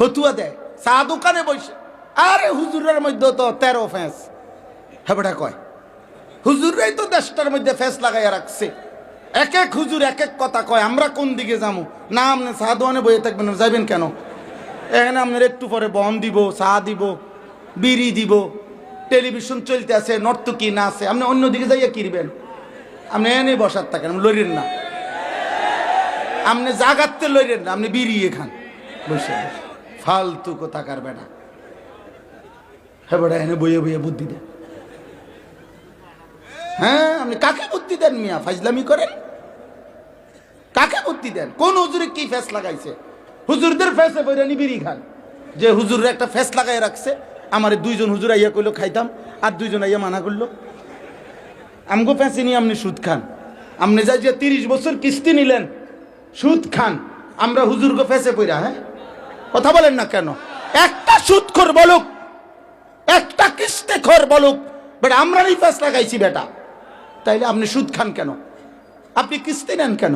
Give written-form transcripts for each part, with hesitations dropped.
ফতুয়া দেয় চা দোকানে বসে। আরে হুজুরের মধ্যে তো 13 ফেঁস, হ্যাঁ বেটা কয় হুজুররাই তো দেশটার মধ্যে ফেঁস লাগাইয়া রাখছে। এক এক হুজুর এক এক কথা কয়, আমরা কোন দিকে যাবো? না আপনি চা দোকানে বইয়ে থাকবেন, যাইবেন কেন? এখানে আপনার একটু পরে বন দিব, চা দিব, বিড়ি দিব, টেলিভিশন চলতে আছে, নর্তকী না আছে, আপনি অন্যদিকে যাইয়া কিনবেন। আপনি এনে বসার থাকেন, লইরেন না, আপনি জাগাতে লইরেন না, আপনি বিড়ি খান বসে। ফালতু কোথাকার বেটা, হ্যাঁ বেটা এনে বইয়ে বইয়ে বুদ্ধি দেন। হ্যাঁ আপনি কাকে বুদ্ধি দেন মিয়া? ফাজলামি করেন? কাকে বুদ্ধি দেন? কোন হুজুরে কি ফেস লাগাইছে? হুজুরদের ফেসে বইরা বিড়ি খান। যে হুজুর একটা ফেস লাগাই রাখছে, আমার 2জন হুজুর আইয়া কইলো খাইতাম, আর 2জন আইয়া মানা করলো। আমগো ফেসে নিয়ে আপনি সুদ খান। আপনি যাই যে 30 বছর কিস্তি নিলেন, সুদ খান। আমরা হুজুরগো ফেসে পইরা, হ্যাঁ কথা বলেন না কেন? একটা সুদখোর বলুক, একটা কিস্তিখোর বলুক, বেটা আমরা এই ফেস লাগাইছি বেটা, তাইলে আপনি সুদ খান কেন? আপনি কিস্তি নেন কেন?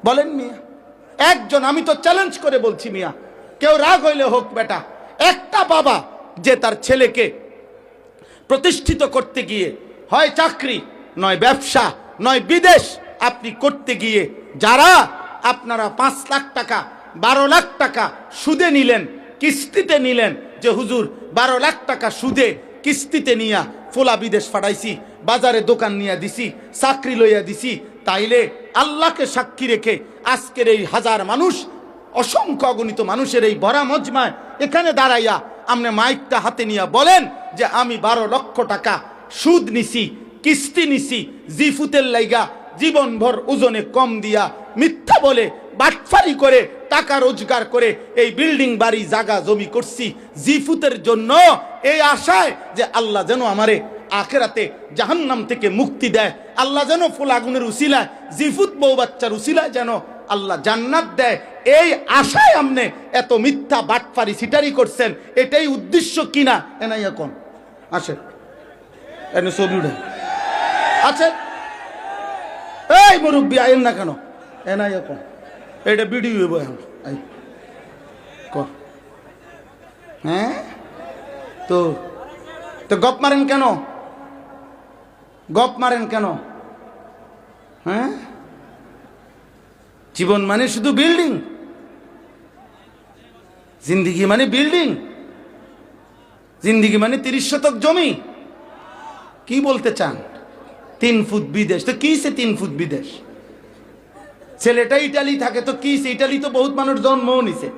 বলেন মিয়া। একজন, আমি তো চ্যালেঞ্জ করে বলছি মিয়া, কেউ রাগ হইলে হোক বেটা, একটা বাবা যে তার ছেলেকে প্রতিষ্ঠিত করতে গিয়ে হয় চাকরি, নয় ব্যবসা, নয় বিদেশ আপনি করতে গিয়ে, যারা আপনারা 5 লাখ টাকা 12 লাখ টাকা সুদে নিলেন, কিস্তিতে নিলেন, যে হুজুর 12 লাখ টাকা সুদে কিস্তিতে নিয়া ফোলা বিদেশ ফাটাইছি, বাজারে দোকান নিয়ে দিছি, চাকরি লইয়া দিছি, তাইলে আল্লাহকে সাক্ষী রেখে আজকের এই হাজার মানুষ, অসংখ্য অগণিত মানুষের এই ভরা মজমায় এখানে দাঁড়াইয়া আপনি মাইকটা হাতে নিয়ে বলেন যে আমি 12 লক্ষ টাকা সুদ নিছি, কিস্তি নিছি, জিফুতের লাইগা জীবনভর ওজনে কম দিয়া মিথ্যা বলে বাটফারি করে টাকা রোজগার করে এই বিল্ডিং বাড়ি জায়গা জমি করছি জিফুতের জন্য, এই আশায় যে আল্লাহ যেন আমারে আখেরাতে জাহান্নাম থেকে মুক্তি দেয়, আল্লাহ যেন ফুল আগুনের উসিলায়, জিফুত বউ বাচ্চার উসিলায় যেন আল্লাহ জান্নাত দেয়, এই আশায় আপনি এত মিথ্যা বাটফারি সিটারি করছেন। এটাই উদ্দেশ্য কিনা? এনাই এখন আসে এনে ছবি উঠে আছে, এই মুরব্বী আইন না কেন? এনাই এখন এটা ভিডিও হইব এখন, হ্যাঁ তো তো গপ মারেন কেন? গপ মারেন কেন? হ্যাঁ জীবন মানে শুধু বিল্ডিং, জিন্দিগি মানে বিল্ডিং, জিন্দিগি মানে 30 শতক জমি। কি বলতে চান? 3 ফুট বিদেশ, তো কি সে 3 ফুট বিদেশ? ছেলেটা ইটালি থাকে, তো কি সে? ইটালি তো বহুত মানুষ জন্মও নিছে।